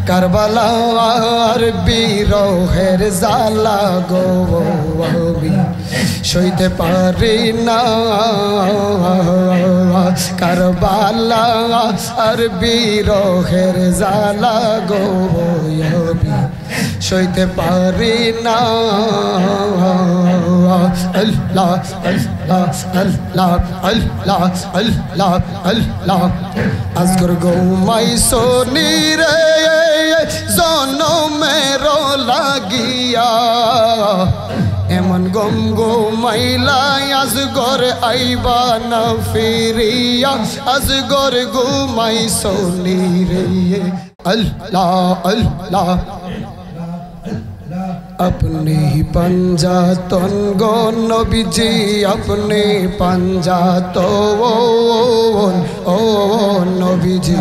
কারবালার বিরহের জ্বালা গো আমি সইতে পারি না কারবালার বিরহের জ্বালা গো আমি সইতে পারি না আল্লাহ আল্লাহ আল্লাহ আল্লাহ আল্লাহ আল্লাহ আজগর গৌমাই সোনি রে জনমের লাগিয়া এমন গম গোমাইলা আজগর আইবা না ফিরিয়া আজগর গোমাই সোনি রে আল্লাহ আল্লাহ अपने पंजातन गो नबीजी अपने पंजातन ओ नबीजी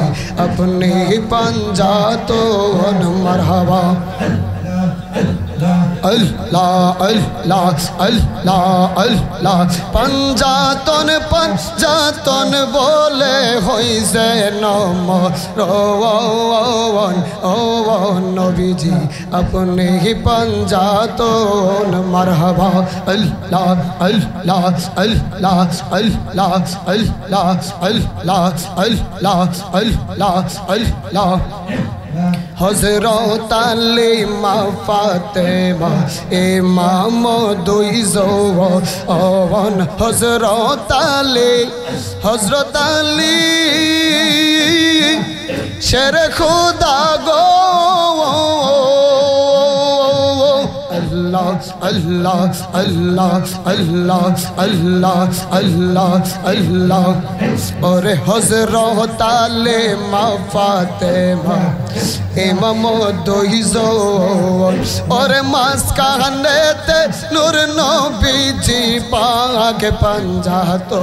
अपने पंजातन मरहबा अल्लाह अल्लाह अल्लाह अल्लाह पंजातन पंजातन बोले होई से नम रोवन ओ नबीजी अपने ही पंजातन मरहबा अल्लाह अल्लाह अल्लाह अल्लाह अल्लाह अल्लाह अल्लाह अल्लाह अल्लाह हज़रत अली मा फातिमा इमाम दुई ज़ौवन हज़रत अली शेर खुदा गो अल्लाह अल्लाह अल्लाह अल्लाह अल्लाह अल्लाह अल्लाह और हज़रत अली मा फातिमा इमाम दुई ज़ौवन और मास्काने ते नूर नबीजी पाक पंजातन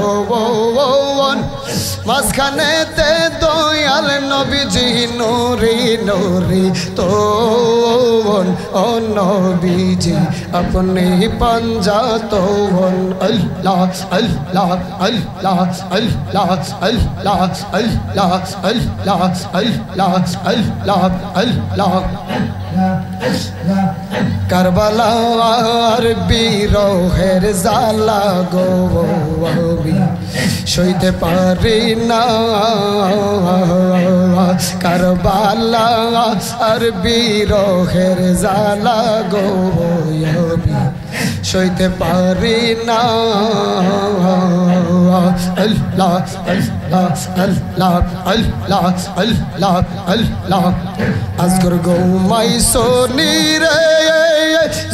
मास्काने ते दयाल नबीजी नूरी नूरी तोवन ओ नबीजी अपने पंजातन अल्लाह अल्लाह अल्लाह अल्लाह अल्लाह अल्लाह अल्लाह अल्लाह अल्लाह अल्लाह কারবালার বিরহের জ্বালা গো আমি সইতে পারি না কারবালার বিরহের জ্বালা গো আমি সইতে পারি না আল্লাহ আল্লাহ আল্লাহ আল্লাহ আল্লাহ আল্লাহ আজগর গৌমাই সোনি রে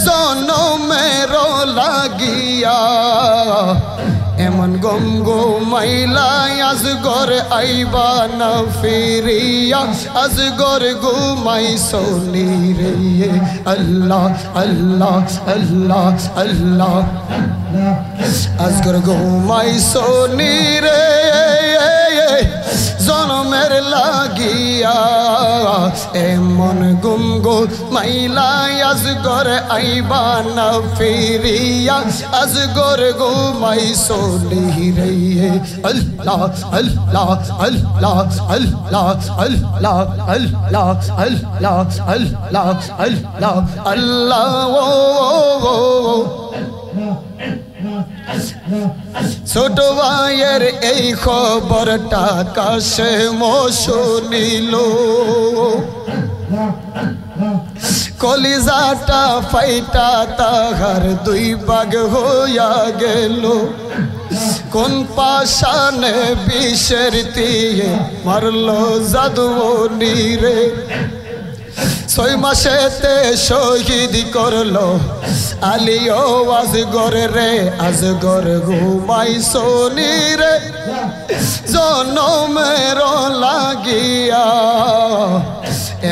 জনমের লাগিয়া এমন গম গোমাইলা আজগর আইবা না ফিরিয়া আজগর গোমাই সোনি রে আল্লাহ আল্লাহ আল্লাহ আল্লাহ আজগর গোমাই সোনি রে জনমের লাগিয়া এমন গুম গো মাইলা আজগর আইবা না ফিরিয়া আজগর গো মাই সোনি রে আল্লাহ আল্লাহ আল্লাহ আল্লাহ আল্লাহ আল্লাহ আল্লাহ আল্লাহ আল্লাহ আল্লাহ ছোট ভাইয়ের এই খবরটা কাছে শুনিল কলিজাটা ফাইটা তাহার দুই ভাগ হইয়া গেল কোন পাশানে বিষের দিয়ে মারলো জাদুবনি রে 6 মাসেতে শহীদ করলো আলী ও আজগর রে আজগর ঘুমাই সোনি রে জনমের লাগিয়া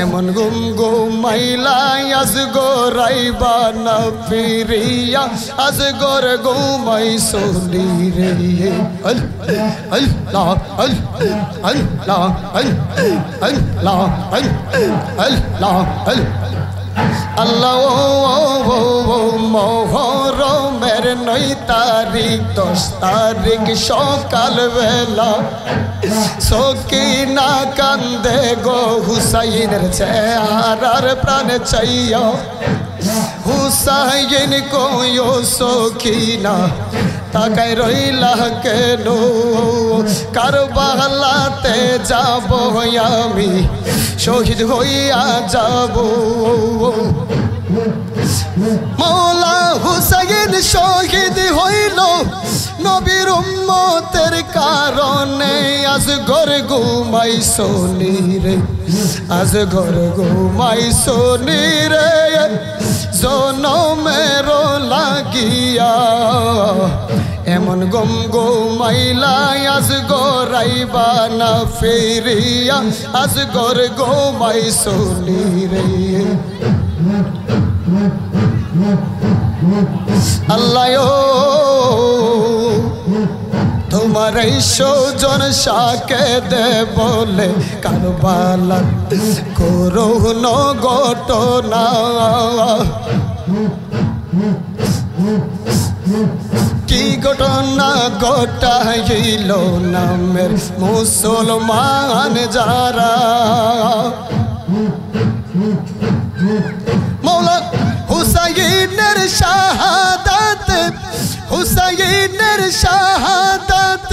এমন গুম ঘুমাইলা আজগর আইবা না ফিরিয়া আজগর ঘুমাই সোনি রে আল্লাহ আল্লাহ আল্লাহ আল্লাহ আল্লাহ আল্লাহ মোহরমের 9 তারিখ 10 তারিখ সকাল বেলা সকিনা কান্দে গো হুসাইনের চেহারার প্রাণ চাইয়া হুসাইন কইও সকিনা তাকাই রইলা কেন কারবালাতে যাব আমি শহীদ হইয়া যাব মওলা হুসাইন শহীদ হইল নবীর উম্মতের কারণে আজ ঘর ঘুমাই সোনি রে আজ ঘর ঘুমাই সোনি রে জনমের লাগিয়া এমন গম ঘুমাইলা আজ গরাইবা না ফিরিয়া আজ ঘর ঘুমাই সোনি রে আল্লাহ তোমার এই সজন সাকে দে বলে কারবালা করুণ ঘটনা কি ঘটনা ঘটাইল নামের মুসলমান যারা মওলা হুসাইনের শাহাদাত হুসাইনের শাহাদাত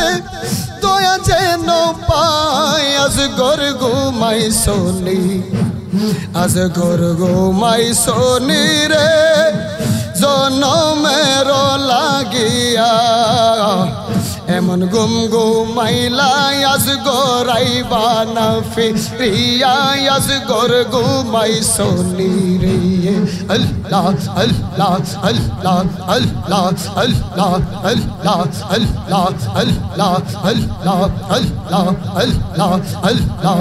দয়া যেন পায় আজ ঘর ঘুমাই সোনি আজ ঘর ঘুমাই সোনি রে জনমের লাগিয়া এমন গুম ঘুমাইলা আজ গরাইবা না ফিরিয়া আজ ঘর ঘুমাই সোনি রে আল্লাহ আল্লাহ আল্লাহ আল্লাহ আল্লাহ আল্লাহ আল্লাহ আল্লাহ আল্লাহ আল্লাহ আল্লাহ আল্লাহ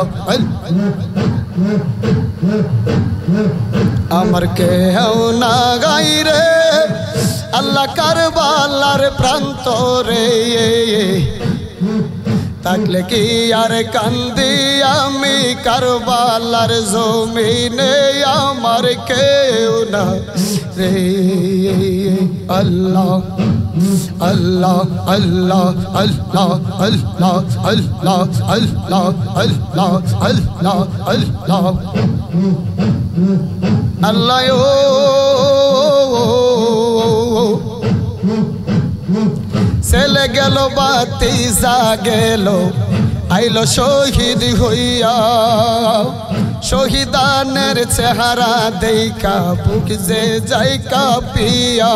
আমার কেউ না গাই রে আল্লাহ কারবালার প্রান্তরে থাকলে কি আর কান্দি আমি কারবালার জমিনে আমার কেউ না রে আল্লাহ আল্লাহ আল্লাহ আল্লাহ আল্লাহ আল্লাহ আল্লাহ আল্লাহ আল্লাহ আল্লাহ আল্লাহ ছেলে গেল বাতিজা গেল আইলো শহীদ হইয়া শহীদানের চেহারা দেইকা বুক যে যাই কাঁপিয়া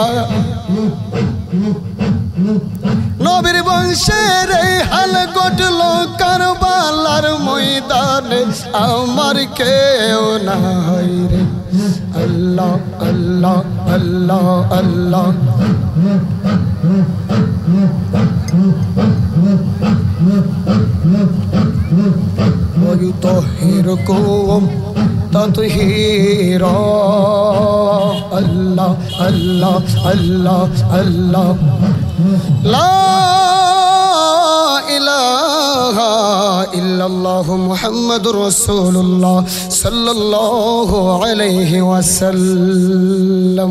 নবীর বংশের এই হাল ঘটল কারবালার ময়দানে আমার কেউ নাই রে আল্লাহ আল্লাহ আল্লাহ আল্লাহ ويطهركم تطهيرا الله الله الله الله لا إله إلا الله محمد رسول الله صلى الله عليه وسلم